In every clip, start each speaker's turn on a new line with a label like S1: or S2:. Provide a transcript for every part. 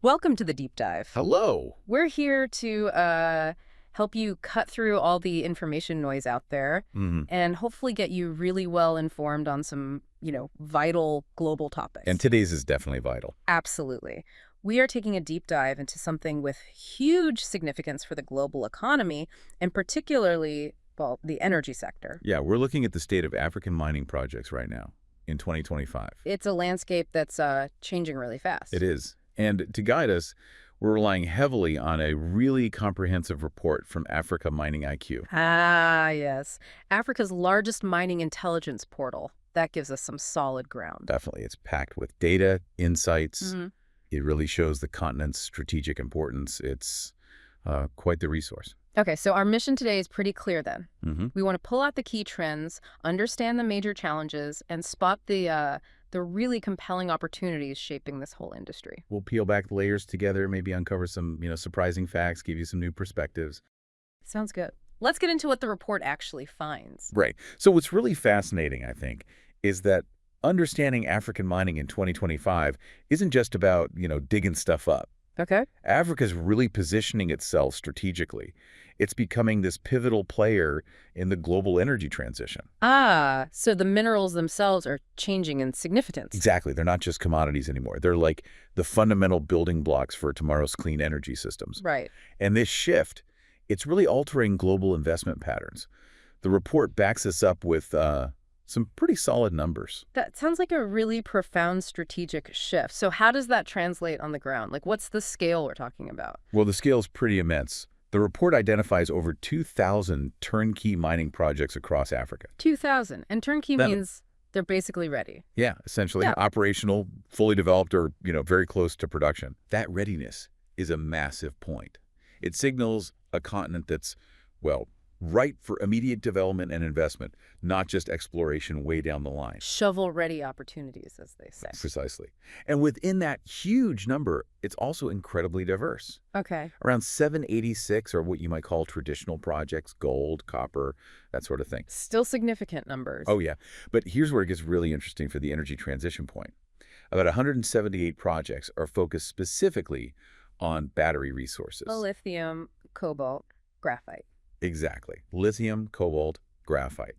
S1: Welcome to the deep dive.
S2: Hello.
S1: We're here to help you cut through all the information noise out there
S2: hmm
S1: and hopefully get you really well informed on some, vital global topics.
S2: And today's is definitely vital.
S1: Absolutely. We are taking a deep dive into something with huge significance for the global economy and particularly, well, the energy sector.
S2: Yeah, we're looking at the state of African mining projects right now in 2025.
S1: It's a landscape that's changing really fast.
S2: It is. And to guide us, we're relying heavily on a really comprehensive report from Africa Mining IQ.
S1: Ah, yes. Africa's largest mining intelligence portal. That gives us some solid ground.
S2: Definitely. It's packed with data, insights.
S1: Mhm.
S2: It really shows the continent's strategic importance. It's quite the resource.
S1: Okay, so our mission today is pretty clear then.
S2: hmm
S1: We want to pull out the key trends, understand the major challenges, and spot the really compelling opportunities shaping this whole industry.
S2: We'll peel back the layers together, maybe uncover some, surprising facts, give you some new perspectives.
S1: Sounds good. Let's get into what the report actually finds.
S2: Right. So what's really fascinating, I think, is that understanding African mining in 2025 isn't just about, digging stuff up.
S1: Okay.
S2: Africa's really positioning itself strategically. It's becoming this pivotal player in the global energy transition.
S1: Ah, so the minerals themselves are changing in significance.
S2: Exactly. They're not just commodities anymore. They're like the fundamental building blocks for tomorrow's clean energy systems.
S1: Right.
S2: And this shift, it's really altering global investment patterns. The report backs us up with some pretty solid numbers.
S1: That sounds like a really profound strategic shift. So how does that translate on the ground? Like, what's the scale we're talking about?
S2: Well, the scale's pretty immense. The report identifies over 2,000 turnkey mining projects across Africa.
S1: 2,000. And turnkey
S2: That-
S1: means they're basically ready.
S2: Yeah, essentially
S1: Yeah.
S2: operational, fully developed, or, very close to production. That readiness is a massive point. It signals a continent that's, well, ripe for immediate development and investment, not just exploration way down the line.
S1: Shovel-ready opportunities, as they say.
S2: Precisely. And within that huge number, it's also incredibly diverse.
S1: Okay.
S2: Around 786 are what you might call traditional projects, gold, copper, that sort of thing.
S1: Still significant numbers.
S2: Oh, yeah. But here's where it gets really interesting for the energy transition point. About 178 projects are focused specifically on battery resources.
S1: Lithium, cobalt, graphite.
S2: Exactly. Lithium, cobalt, graphite.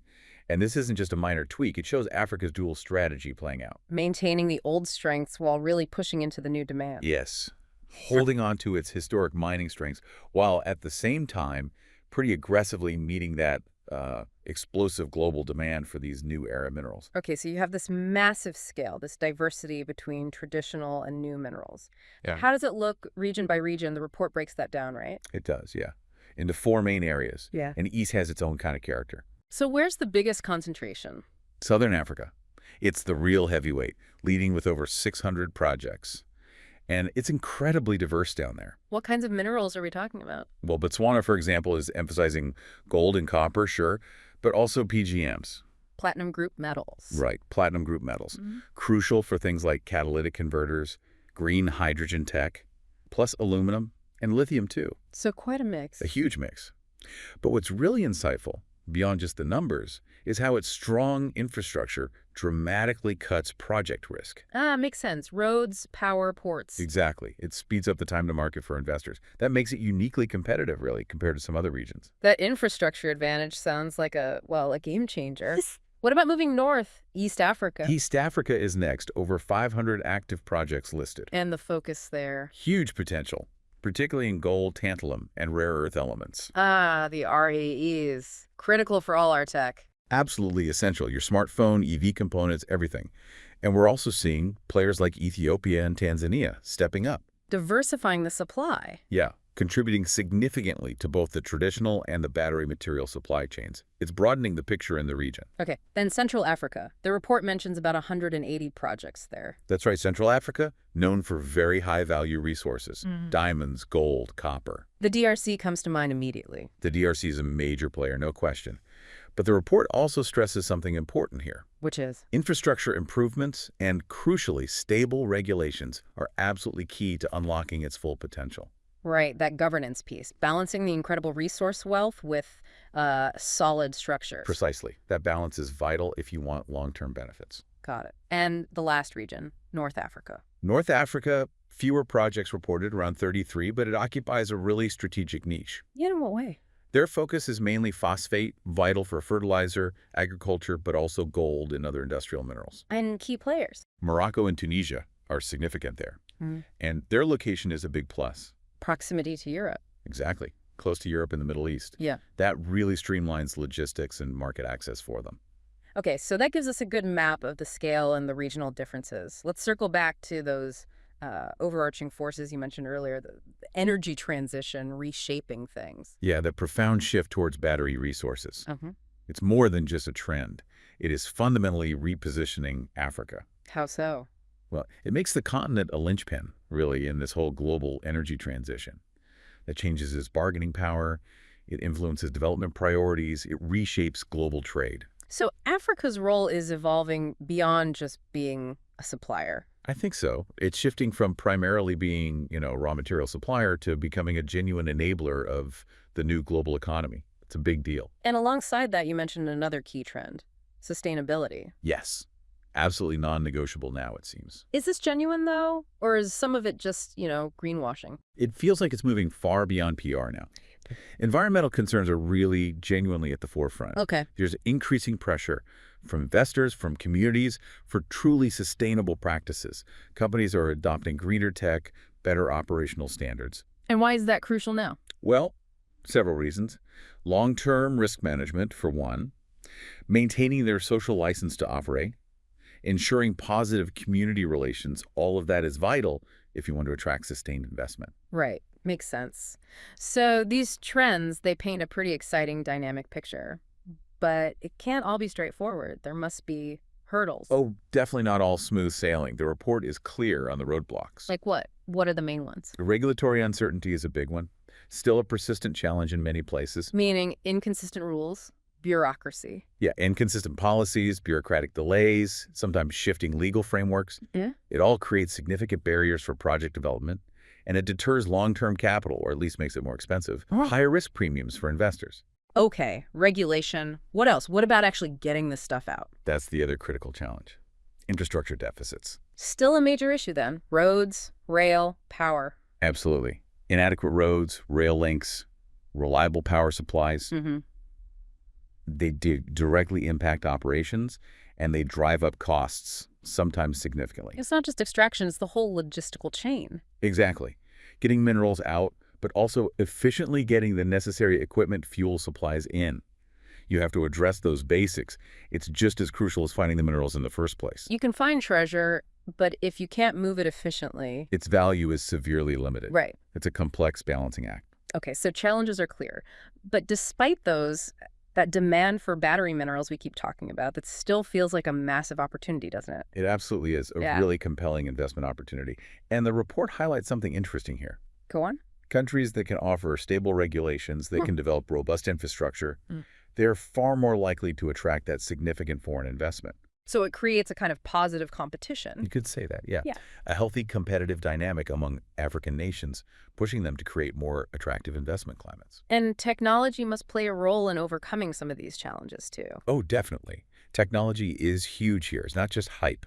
S2: And this isn't just a minor tweak. It shows Africa's dual strategy playing out.
S1: Maintaining the old strengths while really pushing into the new demand.
S2: Yes. Holding on to its historic mining strengths while at the same time pretty aggressively meeting that explosive global demand for these new era minerals.
S1: Okay, so you have this massive scale, this diversity between traditional and new minerals.
S2: Yeah.
S1: How does it look region by region? The report breaks that down, right?
S2: It does, yeah. Into four main areas.
S1: Yeah.
S2: And each has its own kind of character.
S1: So where's the biggest concentration?
S2: Southern Africa. It's the real heavyweight, leading with over 600 projects. And it's incredibly diverse down there.
S1: What kinds of minerals are we talking about?
S2: Well, Botswana, for example, is emphasizing gold and copper, sure, but also PGMs.
S1: Platinum group metals.
S2: Right, platinum group metals.
S1: Mhm.
S2: Crucial for things like catalytic converters, green hydrogen tech, plus aluminum and lithium too.
S1: So quite a mix.
S2: A huge mix. But what's really insightful, beyond just the numbers, is how its strong infrastructure dramatically cuts project risk.
S1: Ah, makes sense. Roads, power, ports.
S2: Exactly. It speeds up the time to market for investors. That makes it uniquely competitive, really, compared to some other regions.
S1: That infrastructure advantage sounds like a game changer. What about moving north, East Africa?
S2: East Africa is next, over 500 active projects listed.
S1: And the focus there.
S2: Huge potential, particularly in gold, tantalum, and rare earth elements.
S1: Ah, the RAEs. Critical for all our tech.
S2: Absolutely essential. Your smartphone, EV components, everything. And we're also seeing players like Ethiopia and Tanzania stepping up.
S1: Diversifying the supply.
S2: Yeah, contributing significantly to both the traditional and the battery material supply chains. It's broadening the picture in the region.
S1: Okay, then Central Africa. The report mentions about 180 projects there.
S2: That's right, Central Africa, known for very high-value resources. Diamonds, gold, copper.
S1: The DRC comes to mind immediately.
S2: The DRC is a major player, no question. But the report also stresses something important here.
S1: Which is?
S2: Infrastructure improvements and, crucially, stable regulations are absolutely key to unlocking its full potential.
S1: Right, that governance piece. Balancing the incredible resource wealth with solid structures.
S2: Precisely. That balance is vital if you want long-term benefits.
S1: Got it. And the last region, North Africa.
S2: North Africa, Fewer projects reported, around 33, but it occupies a really strategic niche.
S1: Yeah, in what way?
S2: Their focus is mainly phosphate, vital for fertilizer, agriculture, but also gold and other industrial minerals.
S1: And key players.
S2: Morocco and Tunisia are significant there,
S1: Mm.
S2: and their location is a big plus.
S1: Proximity to Europe.
S2: Exactly. Close to Europe and the Middle East.
S1: Yeah.
S2: That really streamlines logistics and market access for them.
S1: Okay, so that gives us a good map of the scale and the regional differences. Let's circle back to those overarching forces you mentioned earlier, the energy transition reshaping things.
S2: Yeah, the profound shift towards battery resources.
S1: Uh-huh.
S2: It's more than just a trend. It is fundamentally repositioning Africa.
S1: How so?
S2: Well, it makes the continent a linchpin, really, in this whole global energy transition. That changes its bargaining power, it influences development priorities, it reshapes global trade.
S1: So Africa's role is evolving beyond just being a supplier.
S2: I think so. It's shifting from primarily being, a raw material supplier to becoming a genuine enabler of the new global economy. It's a big deal.
S1: And alongside that, you mentioned another key trend, sustainability.
S2: Yes. Absolutely non-negotiable now, it seems.
S1: Is this genuine, though? Or is some of it just, greenwashing?
S2: It feels like it's moving far beyond PR now. Environmental concerns are really genuinely at the forefront.
S1: Okay.
S2: There's increasing pressure from investors, from communities, for truly sustainable practices. Companies are adopting greener tech, better operational standards.
S1: And why is that crucial now?
S2: Well, several reasons. Long-term risk management, for one. Maintaining their social license to operate. Ensuring positive community relations. All of that is vital if you want to attract sustained investment.
S1: Right. Makes sense. So these trends, they paint a pretty exciting dynamic picture. But it can't all be straightforward. There must be hurdles.
S2: Oh, definitely not all smooth sailing. The report is clear on the roadblocks.
S1: Like what? What are the main ones?
S2: Regulatory uncertainty is a big one. Still a persistent challenge in many places.
S1: Meaning inconsistent rules, bureaucracy.
S2: Yeah, inconsistent policies, bureaucratic delays, sometimes shifting legal frameworks.
S1: Yeah.
S2: It all creates significant barriers for project development, and it deters long-term capital, or at least makes it more expensive.
S1: Oh.
S2: Higher risk premiums for investors.
S1: Okay, regulation. What else? What about actually getting this stuff out?
S2: That's the other critical challenge. Infrastructure deficits.
S1: Still a major issue then. Roads, rail, power.
S2: Absolutely. Inadequate roads, rail links, reliable power supplies.
S1: Mm-hmm.
S2: They directly impact operations, and they drive up costs, sometimes significantly.
S1: It's not just extraction, it's the whole logistical chain.
S2: Exactly. Getting minerals out, but also efficiently getting the necessary equipment, fuel supplies in. You have to address those basics. It's just as crucial as finding the minerals in the first place.
S1: You can find treasure, but if you can't move it efficiently...
S2: Its value is severely limited.
S1: Right.
S2: It's a complex balancing act.
S1: Okay, so challenges are clear. But despite those, that demand for battery minerals we keep talking about, that still feels like a massive opportunity, doesn't it?
S2: It absolutely is a really compelling investment opportunity. And the report highlights something interesting here.
S1: Go on.
S2: Countries that can offer stable regulations, that can develop robust infrastructure, they're far more likely to attract that significant foreign investment.
S1: So it creates a kind of positive competition.
S2: You could say that, yeah.
S1: Yeah.
S2: A healthy competitive dynamic among African nations, pushing them to create more attractive investment climates.
S1: And technology must play a role in overcoming some of these challenges, too.
S2: Oh, definitely. Technology is huge here. It's not just hype.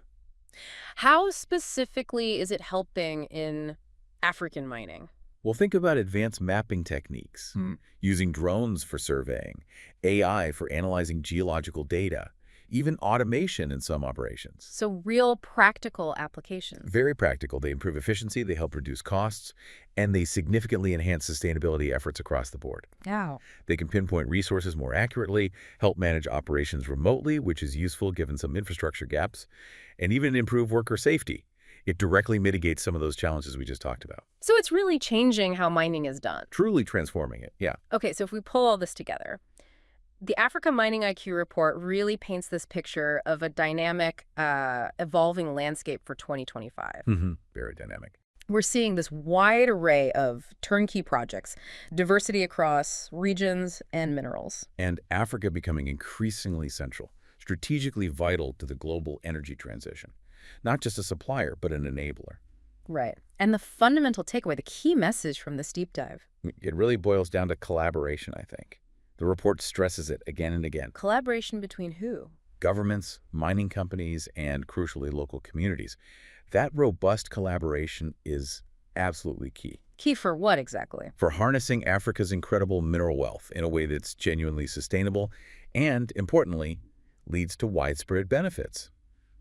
S1: How specifically is it helping in African mining?
S2: Well, think about advanced mapping techniques, using drones for surveying, AI for analyzing geological data, even automation in some operations.
S1: So real practical applications.
S2: Very practical. They improve efficiency, they help reduce costs, and they significantly enhance sustainability efforts across the board.
S1: Wow.
S2: They can pinpoint resources more accurately, help manage operations remotely, which is useful given some infrastructure gaps, and even improve worker safety. It directly mitigates some of those challenges we just talked about.
S1: So it's really changing how mining is done.
S2: Truly transforming it, yeah.
S1: Okay, so if we pull all this together, the Africa Mining IQ report really paints this picture of a dynamic, evolving landscape for 2025.
S2: Very dynamic.
S1: We're seeing this wide array of turnkey projects, diversity across regions and minerals.
S2: And Africa becoming increasingly central, strategically vital to the global energy transition. Not just a supplier, but an enabler.
S1: Right. And the fundamental takeaway, the key message from this deep dive.
S2: It really boils down to collaboration, I think. The report stresses it again and again.
S1: Collaboration between who?
S2: Governments, mining companies, and crucially local communities. That robust collaboration is absolutely key
S1: Key for what exactly?
S2: for harnessing Africa's incredible mineral wealth in a way that's genuinely sustainable and, importantly, leads to widespread benefits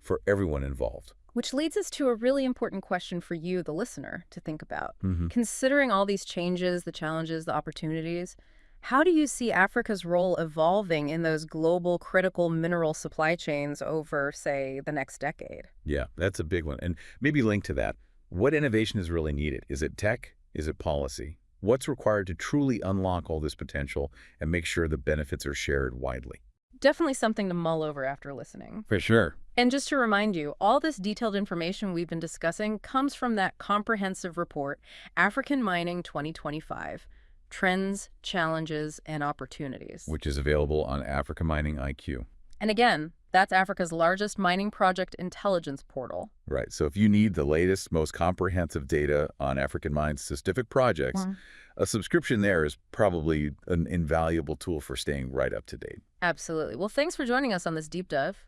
S2: for everyone involved.
S1: Which leads us to a really important question for you, the listener, to think about.
S2: Hmm.
S1: Considering all these changes, the challenges, the opportunities, how do you see Africa's role evolving in those global critical mineral supply chains over, say, the next decade?
S2: Yeah, that's a big one. And maybe linked to that, what innovation is really needed? Is it tech? Is it policy? What's required to truly unlock all this potential and make sure the benefits are shared widely?
S1: Definitely something to mull over after listening.
S2: For sure.
S1: And just to remind you, all this detailed information we've been discussing comes from that comprehensive report, African Mining 2025, Trends, Challenges, and Opportunities.
S2: Which is available on Africa Mining IQ.
S1: And again, that's Africa's largest mining project intelligence portal.
S2: Right. So if you need the latest, most comprehensive data on African Mine's specific projects, a subscription there is probably an invaluable tool for staying right up to date.
S1: Absolutely. Well, thanks for joining us on this deep dive.